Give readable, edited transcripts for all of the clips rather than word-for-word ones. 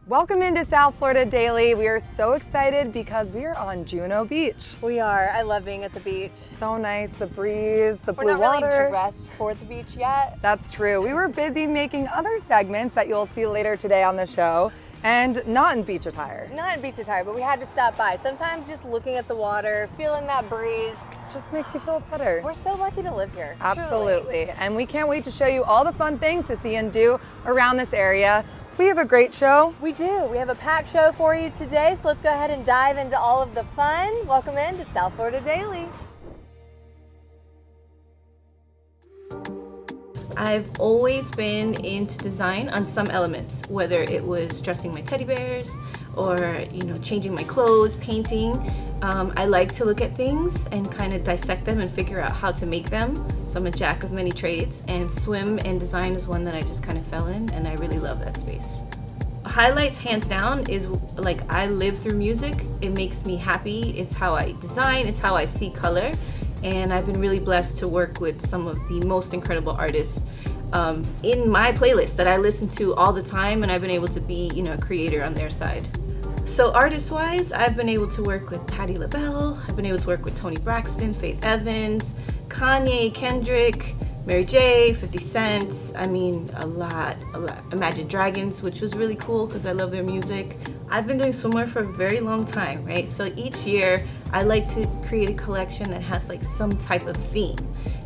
Welcome into South Florida Daily. We are so excited because we are on Juno Beach. We are. I love being at the beach. So nice, the breeze, the blue water. We're not water. really dressed for the beach yet. That's true. We were busy making other segments that you'll see later today on the show, and not in beach attire. Not in beach attire, but we had to stop by. Sometimes just looking at the water, feeling that breeze. Just makes you feel better. We're so lucky to live here. Absolutely. Truly. And we can't wait to show you all the fun things to see and do around this area. We have a great show. We do. We have a packed show for you today, so let's go ahead and dive into all of the fun. Welcome into South Florida Daily. I've always been into design on some elements, whether it was dressing my teddy bears or changing my clothes, painting. I like to look at things and kind of dissect them and figure out how to make them. So I'm a jack of many trades, and swim and design is one that I just kind of fell in, and I really love that space. Highlights, hands down, is like I live through music. It makes me happy. It's how I design, it's how I see color. And I've been really blessed to work with some of the most incredible artists in my playlist that I listen to all the time, and I've been able to be, a creator on their side. So artist-wise, I've been able to work with Patti LaBelle, I've been able to work with Toni Braxton, Faith Evans, Kanye, Kendrick, Mary J, 50 Cent, a lot. Imagine Dragons, which was really cool because I love their music. I've been doing swimwear for a very long time, right? So each year I like to create a collection that has like some type of theme.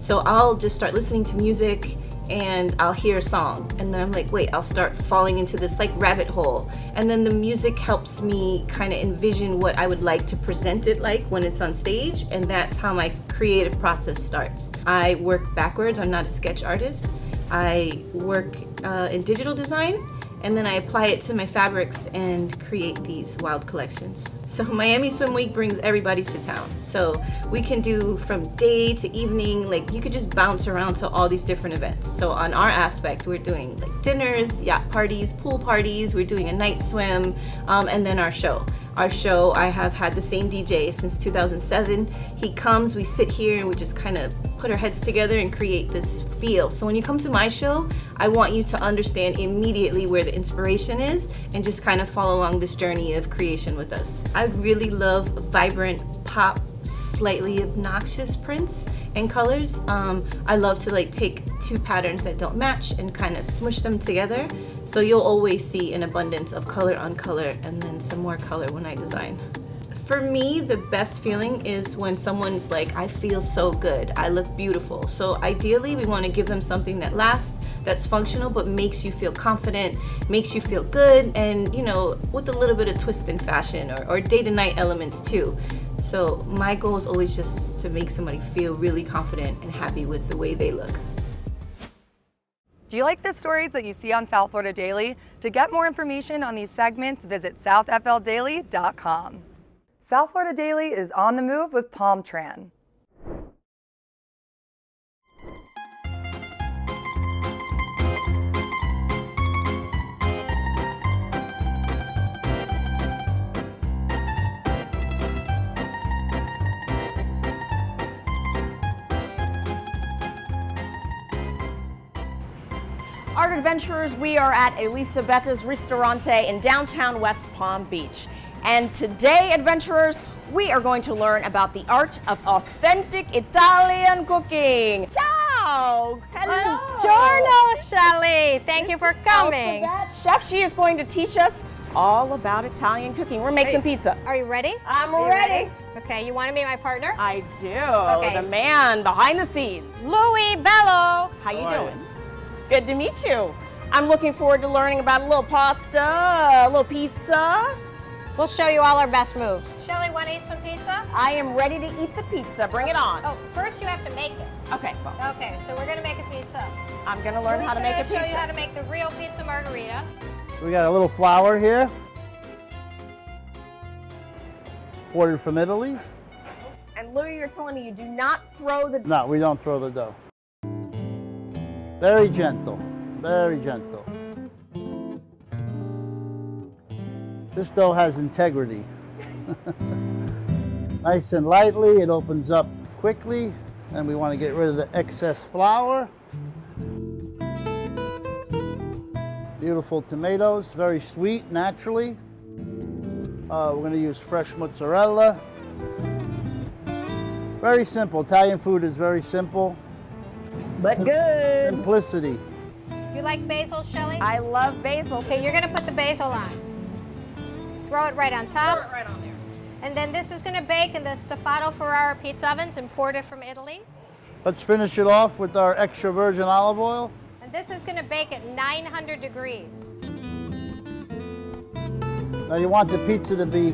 So I'll just start listening to music and I'll hear a song, and then I'm like, wait, I'll start falling into this like rabbit hole. And then the music helps me kind of envision what I would like to present it like when it's on stage, and that's how my creative process starts. I work backwards. I'm not a sketch artist. I work in digital design, and then I apply it to my fabrics and create these wild collections. So Miami Swim Week brings everybody to town. So we can do from day to evening, like you could just bounce around to all these different events. So on our aspect, we're doing like dinners, yacht parties, pool parties, we're doing a night swim, and then our show. Our show, I have had the same DJ since 2007. He comes, we sit here, and we just kind of put our heads together and create this feel. So when you come to my show, I want you to understand immediately where the inspiration is and just kind of follow along this journey of creation with us. I really love vibrant, pop, slightly obnoxious prints and colors. I love to like take two patterns that don't match and kind of smush them together. So you'll always see an abundance of color on color and then some more color when I design. For me, the best feeling is when someone's like, I feel so good, I look beautiful. So ideally, we want to give them something that lasts, that's functional, but makes you feel confident, makes you feel good, and with a little bit of twist in fashion or day to night elements too. So my goal is always just to make somebody feel really confident and happy with the way they look. Do you like the stories that you see on South Florida Daily? To get more information on these segments, visit southfldaily.com. South Florida Daily is on the move with Palm Tran. Art adventurers, we are at Elisabetta's Ristorante in downtown West Palm Beach. And today, adventurers, we are going to learn about the art of authentic Italian cooking. Ciao! Hello! Buongiorno, Shelly. Thank you for coming. Chef, she is going to teach us all about Italian cooking. We're making some pizza. Are you ready? I'm Are you ready. Okay, you want to be my partner? I do. Okay. The man behind the scenes. Louis Bello. How you doing? Good to meet you. I'm looking forward to learning about a little pasta, a little pizza. We'll show you all our best moves. Shelly, want to eat some pizza? I am ready to eat the pizza. Bring it on. Oh, first you have to make it. Okay. Well, Okay, so we're going to make a pizza. I'm going to learn how to make a Louis is pizza. going to show you how to make the real pizza margherita. We got a little flour here, ordered from Italy. And Louis, you're telling me you do not throw the... No, we don't throw the dough. Very gentle, very gentle. This dough has integrity. Nice and lightly, it opens up quickly, and we want to get rid of the excess flour. Beautiful tomatoes, very sweet naturally. We're going to use fresh mozzarella. Very simple. Italian food is very simple. But good. Simplicity. You like basil, Shelly? I love basil. Okay, you're gonna put the basil on. Throw it right on top. Throw it right on there. And then this is gonna bake in the Stefano Ferrara pizza ovens imported from Italy. Let's finish it off with our extra virgin olive oil. And this is gonna bake at 900 degrees. Now you want the pizza to be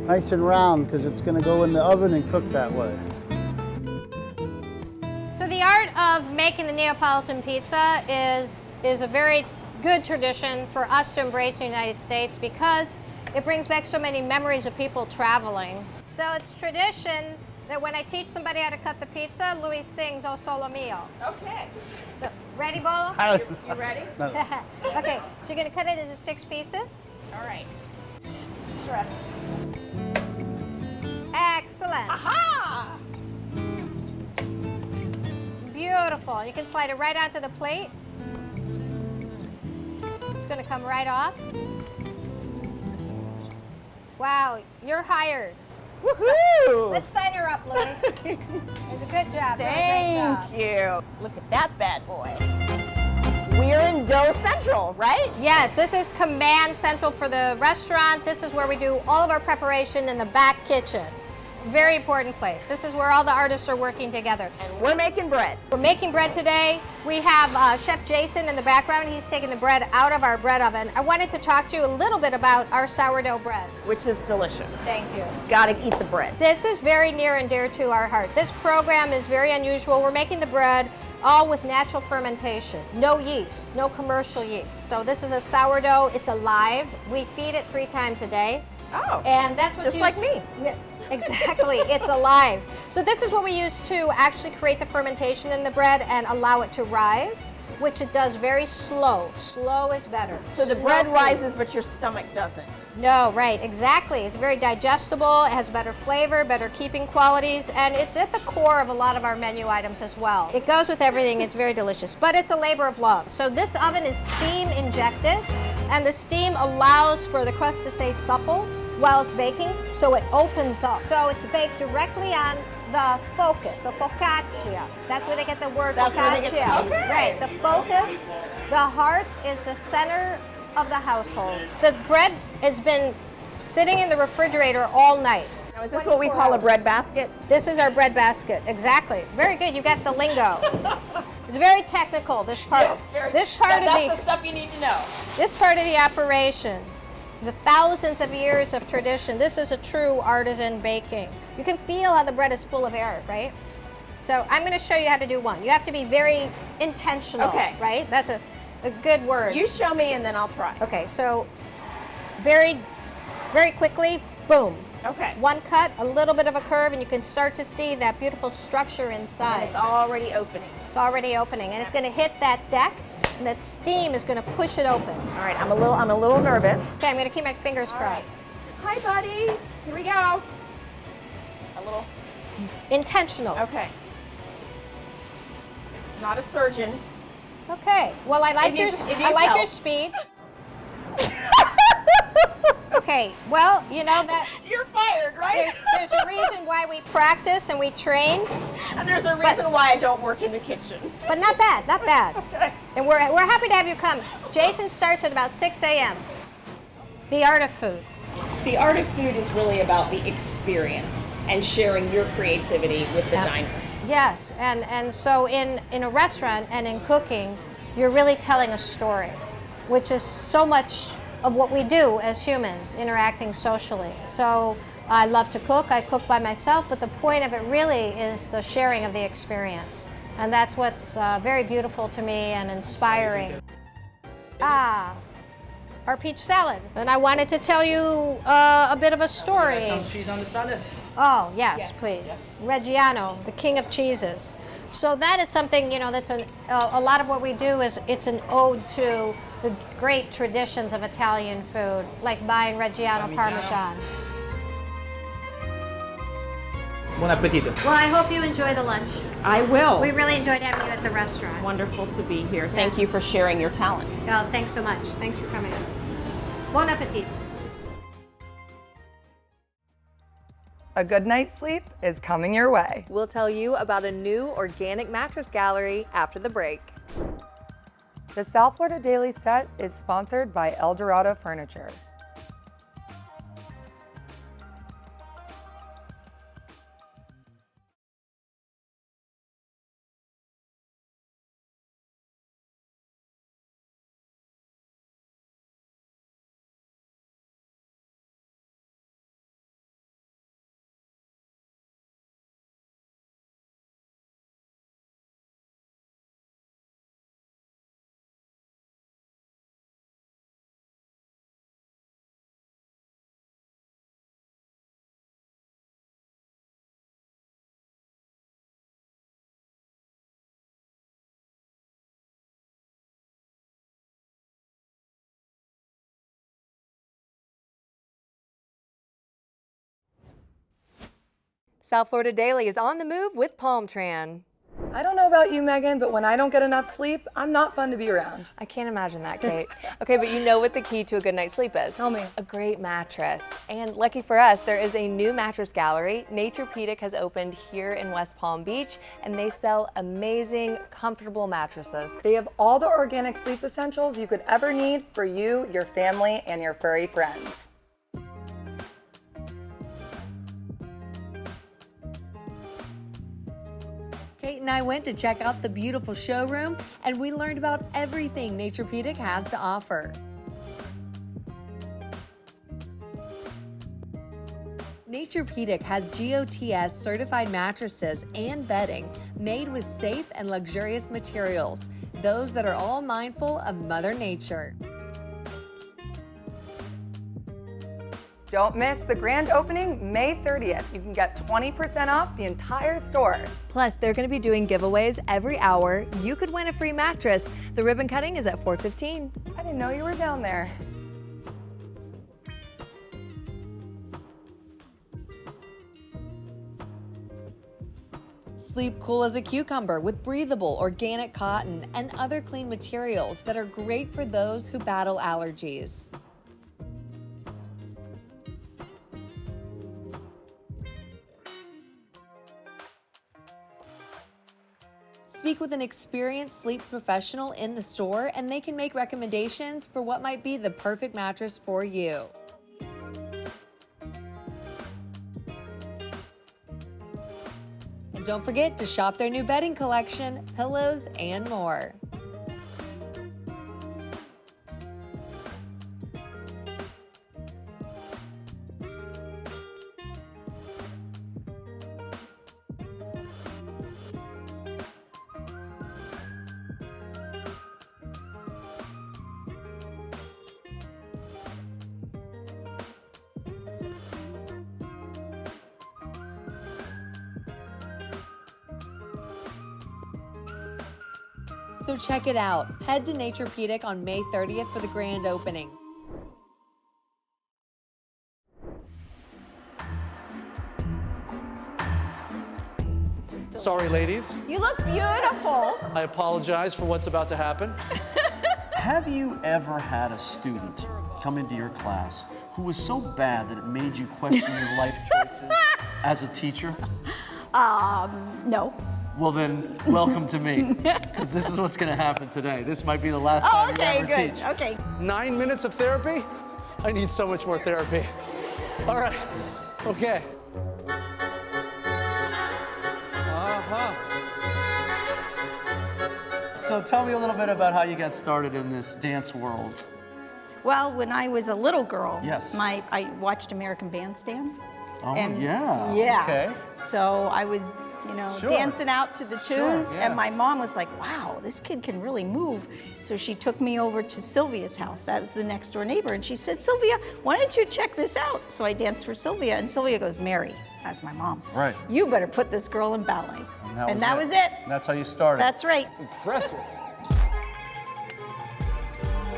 nice and round because it's going to go in the oven and cook that way. So the art of making the Neapolitan pizza is a very good tradition for us to embrace in the United States because it brings back so many memories of people traveling. So it's tradition that when I teach somebody how to cut the pizza, Luis sings O Solo Mio. Okay. So ready, Bolo? You ready? Okay, so you're gonna cut it into 6 pieces. All right. Stress. Excellent. Aha! Beautiful. You can slide it right onto the plate. It's going to come right off. Wow, you're hired. Woohoo! Let's sign her up, Louie. It's a good job. Really great Thank job. you. Look at that bad boy. We're in Dough Central, right? Yes, this is Command Central for the restaurant. This is where we do all of our preparation in the back kitchen. Very important place. This is where all the artists are working together. And we're making bread. We're making bread today. We have Chef Jason in the background. He's taking the bread out of our bread oven. I wanted to talk to you a little bit about our sourdough bread. Which is delicious. Thank you. Gotta eat the bread. This is very near and dear to our heart. This program is very unusual. We're making the bread all with natural fermentation. No yeast, no commercial yeast. So this is a sourdough. It's alive. We feed it 3 times a day. Oh, And that's what just like me. Yeah, exactly. It's alive. So this is what we use to actually create the fermentation in the bread and allow it to rise, which it does very slow. Slow is better. So the Slow bread food. rises, but your stomach doesn't. No, right, exactly. It's very digestible, it has better flavor, better keeping qualities, and it's at the core of a lot of our menu items as well. It goes with everything, it's very delicious, but it's a labor of love. So this oven is steam injected, and the steam allows for the crust to stay supple while it's baking, so it opens up. So it's baked directly on the focus, so focaccia. That's where they get the word That's where they focaccia. get the- okay. Right, the focus, the heart is the center of the household. The bread has been sitting in the refrigerator all night. Now, is this what we call a bread basket? This is our bread basket, exactly. Very good, you got the lingo. It's very technical, this part. This part That's of the stuff you need to know. this part of the operation. The thousands of years of tradition. This is a true artisan baking. You can feel how the bread is full of air, right? So I'm going to show you how to do one. You have to be very intentional, Okay. right? That's a good word. You show me and then I'll try. Okay, so very quickly, boom. Okay. One cut, a little bit of a curve, and you can start to see that beautiful structure inside. And it's already opening. It's already opening, and it's going to hit that deck, and that steam is going to push it open. All right, I'm a little nervous. Okay, I'm going to keep my fingers All right. crossed. Hi, buddy. Here we go. A little. Intentional. Okay. Not a surgeon. Okay. Well, I like It your needs- it I needs like your help. speed. Okay. Well, you know that You're fired, right? there's a reason why we practice and we train, And there's a reason why I don't work in the kitchen. but not bad, not bad. Okay. And we're happy to have you come. Jason starts at about 6 a.m. The art of food. The art of food is really about the experience and sharing your creativity with the Yep. diner. Yes, and so in a restaurant and in cooking, you're really telling a story, which is so much of what we do as humans, interacting socially. So I love to cook, I cook by myself, but the point of it really is the sharing of the experience. And that's what's very beautiful to me and inspiring. Our peach salad. And I wanted to tell you a bit of a story. Some cheese on the salad. Oh, yes, please. Reggiano, the king of cheeses. So that is something, you know, that's a lot of what we do is it's an ode to the great traditions of Italian food, like buying Reggiano Parmesan. Buon appetito. Well, I hope you enjoy the lunch. I will. We really enjoyed having you at the restaurant. Wonderful to be here. Thank you for sharing your talent. Oh, thanks so much. Thanks for coming. Bon appetit. A good night's sleep is coming your way. We'll tell you about a new organic mattress gallery after the break. The South Florida Daily set is sponsored by El Dorado Furniture. South Florida Daily is on the move with Palm Tran. I don't know about you, Megan, but when I don't get enough sleep, I'm not fun to be around. I can't imagine that, Kate. Okay, but you know what the key to a good night's sleep is? Tell me. A great mattress. And lucky for us, there is a new mattress gallery. Naturepedic has opened here in West Palm Beach, and they sell amazing, comfortable mattresses. They have all the organic sleep essentials you could ever need for you, your family, and your furry friends. Kate and I went to check out the beautiful showroom, and we learned about everything Naturepedic has to offer. Naturepedic has GOTS certified mattresses and bedding made with safe and luxurious materials, those that are all mindful of Mother Nature. Don't miss the grand opening May 30th. You can get 20% off the entire store. Plus, they're going to be doing giveaways every hour. You could win a free mattress. The ribbon cutting is at 4:15. I didn't know you were down there. Sleep cool as a cucumber with breathable organic cotton and other clean materials that are great for those who battle allergies. Speak with an experienced sleep professional in the store, and they can make recommendations for what might be the perfect mattress for you. And don't forget to shop their new bedding collection, pillows, and more. So check it out. Head to Naturepedic on May 30th for the grand opening. Sorry, ladies. You look beautiful. I apologize for what's about to happen. Have you ever had a student come into your class who was so bad that it made you question your life choices as a teacher? No. Well then, welcome to me, because this is what's going to happen today. This might be the last time you ever teach. Okay. 9 minutes of therapy? I need so much more therapy. All right, okay. So tell me a little bit about how you got started in this dance world. Well, when I was a little girl, Yes. I watched American Bandstand. Oh, And- yeah. Yeah. Okay. So I was, Sure. dancing out to the tunes, yeah. and my mom was like, wow, this kid can really move. So she took me over to Sylvia's house. That was the next door neighbor. And she said, Sylvia, why don't you check this out? So I danced for Sylvia, and Sylvia goes, Mary, that's my mom. Right. You better put this girl in ballet. And that was it. That's how you started. That's right. Impressive.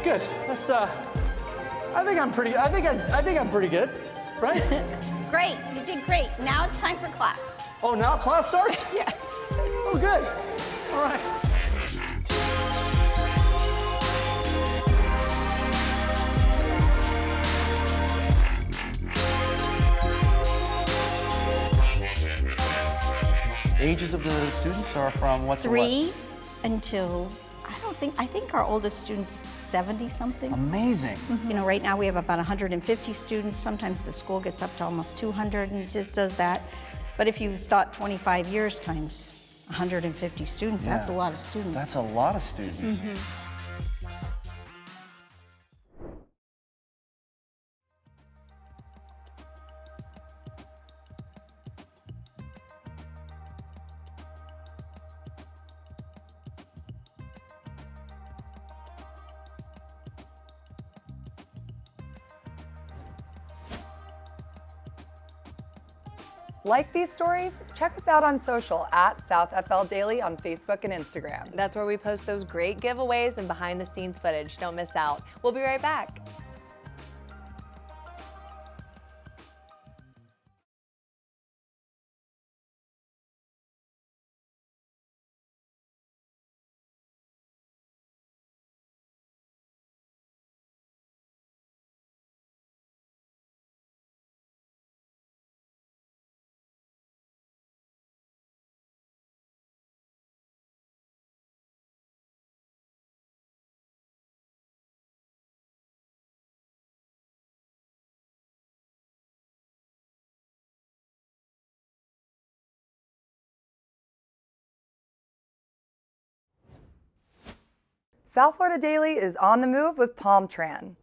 Good. That's I think I'm pretty good, right? Great, you did great. Now it's time for class. Oh, now class starts? Yes. Oh, good. All right. Ages of the students are from what to what? 3 until, I think our oldest student's 70 something. Amazing. You know, right now we have about 150 students. Sometimes the school gets up to almost 200 and just does that. But if you thought 25 years times 150 students, that's a lot of students. That's a lot of students. Like these stories? Check us out on social at South FL Daily on Facebook and Instagram. That's where we post those great giveaways and behind the scenes footage. Don't miss out. We'll be right back. South Florida Daily is on the move with PalmTran.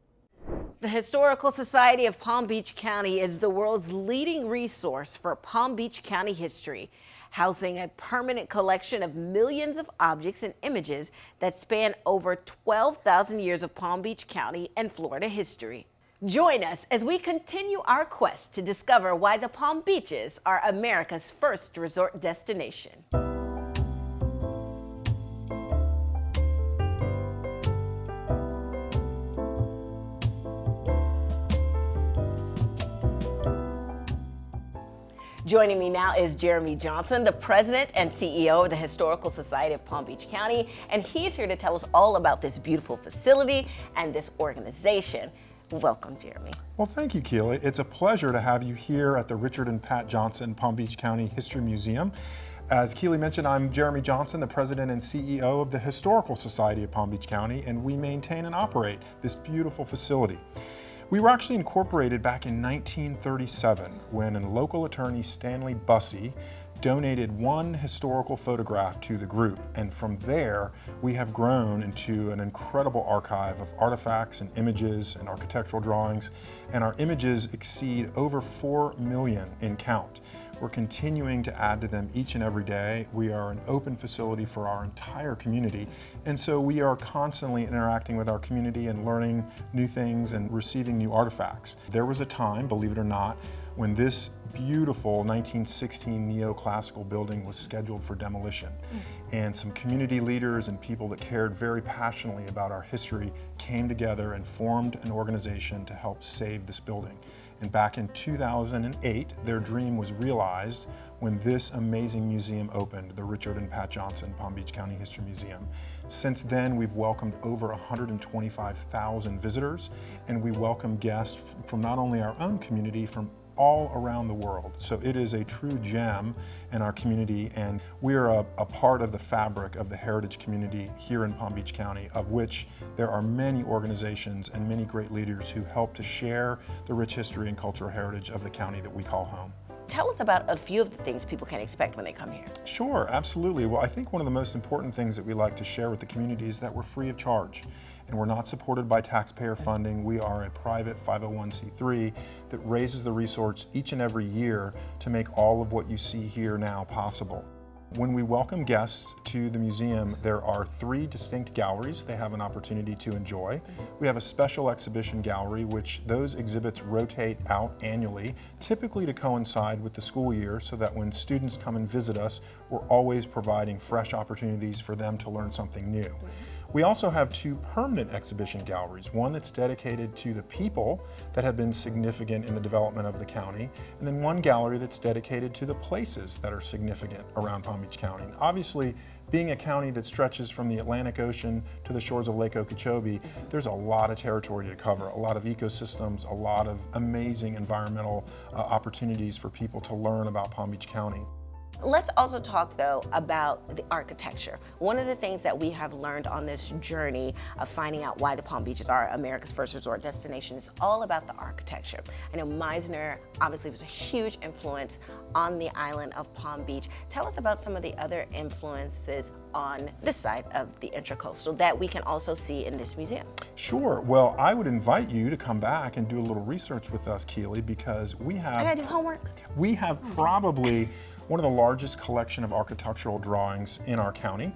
The Historical Society of Palm Beach County is the world's leading resource for Palm Beach County history, housing a permanent collection of millions of objects and images that span over 12,000 years of Palm Beach County and Florida history. Join us as we continue our quest to discover why the Palm Beaches are America's first resort destination. Joining me now is Jeremy Johnson, the president and CEO of the Historical Society of Palm Beach County, and he's here to tell us all about this beautiful facility and this organization. Welcome, Jeremy. Well, thank you, Keely. It's a pleasure to have you here at the Richard and Pat Johnson Palm Beach County History Museum. As Keely mentioned, I'm Jeremy Johnson, the president and CEO of the Historical Society of Palm Beach County, and we maintain and operate this beautiful facility. We were actually incorporated back in 1937 when a local attorney, Stanley Bussey, donated one historical photograph to the group. And from there, we have grown into an incredible archive of artifacts and images and architectural drawings. And our images exceed over 4 million in count. We're continuing to add to them each and every day. We are an open facility for our entire community. And so we are constantly interacting with our community and learning new things and receiving new artifacts. There was a time, believe it or not, when this beautiful 1916 neoclassical building was scheduled for demolition. And some community leaders and people that cared very passionately about our history came together and formed an organization to help save this building. And back in 2008, their dream was realized when this amazing museum opened, the Richard and Pat Johnson Palm Beach County History Museum. Since then, we've welcomed over 125,000 visitors, and we welcome guests from not only our own community, from all around the world. So it is a true gem in our community, and we are a part of the fabric of the heritage community here in Palm Beach County, of which there are many organizations and many great leaders who help to share the rich history and cultural heritage of the county that we call home. Tell us about a few of the things people can expect when they come here. Sure, absolutely. Well, I think one of the most important things that we like to share with the community is that we're free of charge. And we're not supported by taxpayer funding. We are a private 501c3 that raises the resource each and every year to make all of what you see here now possible. When we welcome guests to the museum, there are 3 distinct galleries they have an opportunity to enjoy. We have a special exhibition gallery, which those exhibits rotate out annually, typically to coincide with the school year, so that when students come and visit us, we're always providing fresh opportunities for them to learn something new. We also have 2 permanent exhibition galleries, one that's dedicated to the people that have been significant in the development of the county, and then one gallery that's dedicated to the places that are significant around Palm Beach County. And obviously, being a county that stretches from the Atlantic Ocean to the shores of Lake Okeechobee, there's a lot of territory to cover, a lot of ecosystems, a lot of amazing environmental opportunities for people to learn about Palm Beach County. Let's also talk, though, about the architecture. One of the things that we have learned on this journey of finding out why the Palm Beaches are America's first resort destination is all about the architecture. I know Meisner obviously was a huge influence on the island of Palm Beach. Tell us about some of the other influences on this side of the Intracoastal that we can also see in this museum. Sure. Well, I would invite you to come back and do a little research with us, Keely, because we have... I gotta do homework. We have probably one of the largest collection of architectural drawings in our county.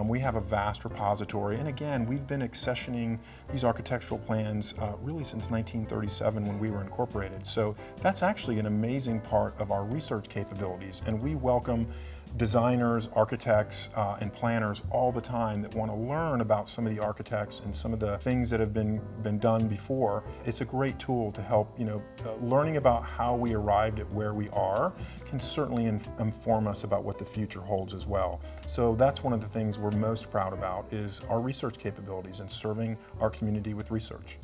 We have a vast repository, and again, we've been accessioning these architectural plans really since 1937 when we were incorporated. So that's actually an amazing part of our research capabilities, and we welcome designers, architects, and planners all the time that want to learn about some of the architects and some of the things that have been done before. It's a great tool to help, learning about how we arrived at where we are can certainly inform us about what the future holds as well. So that's one of the things we're most proud about is our research capabilities and serving our community with research.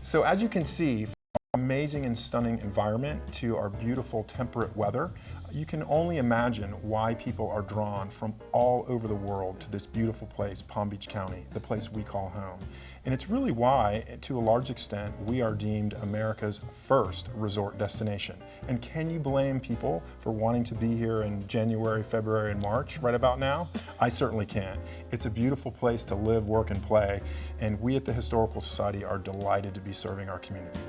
So as you can see, amazing and stunning environment to our beautiful temperate weather, you can only imagine why people are drawn from all over the world to this beautiful place, Palm Beach County, the place we call home. And it's really why, to a large extent, we are deemed America's first resort destination. And can you blame people for wanting to be here in January, February, and March right about now? I certainly can't. It's a beautiful place to live, work, and play, and we at the Historical Society are delighted to be serving our community.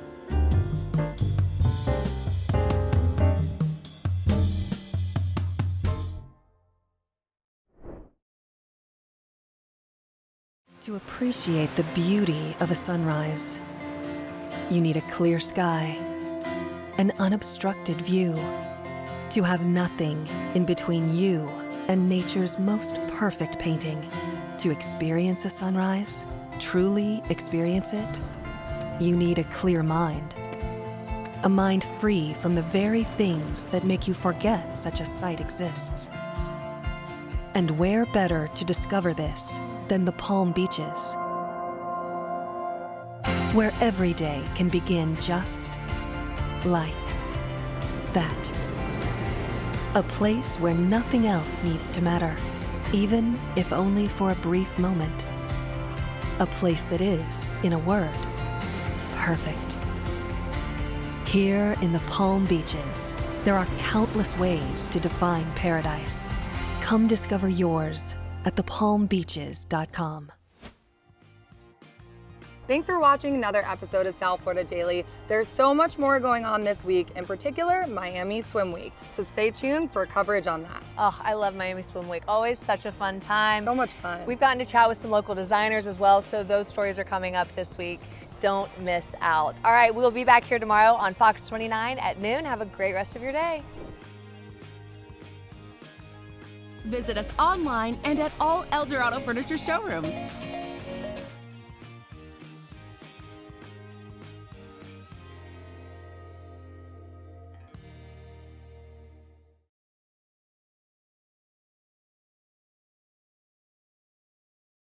To appreciate the beauty of a sunrise, you need a clear sky, an unobstructed view, to have nothing in between you and nature's most perfect painting. To experience a sunrise, truly experience it, you need a clear mind. A mind free from the very things that make you forget such a sight exists. And where better to discover this than the Palm Beaches, where every day can begin just like that. A place where nothing else needs to matter, even if only for a brief moment. A place that is, in a word, perfect. Here in the Palm Beaches, there are countless ways to define paradise. Come discover yours at thepalmbeaches.com. Thanks for watching another episode of South Florida Daily. There's so much more going on this week, in particular Miami Swim Week. So stay tuned for coverage on that. Oh, I love Miami Swim Week. Always such a fun time. So much fun. We've gotten to chat with some local designers as well, so those stories are coming up this week. Don't miss out. All right, we'll be back here tomorrow on Fox 29 at noon. Have a great rest of your day. Visit us online and at all Eldorado Furniture showrooms.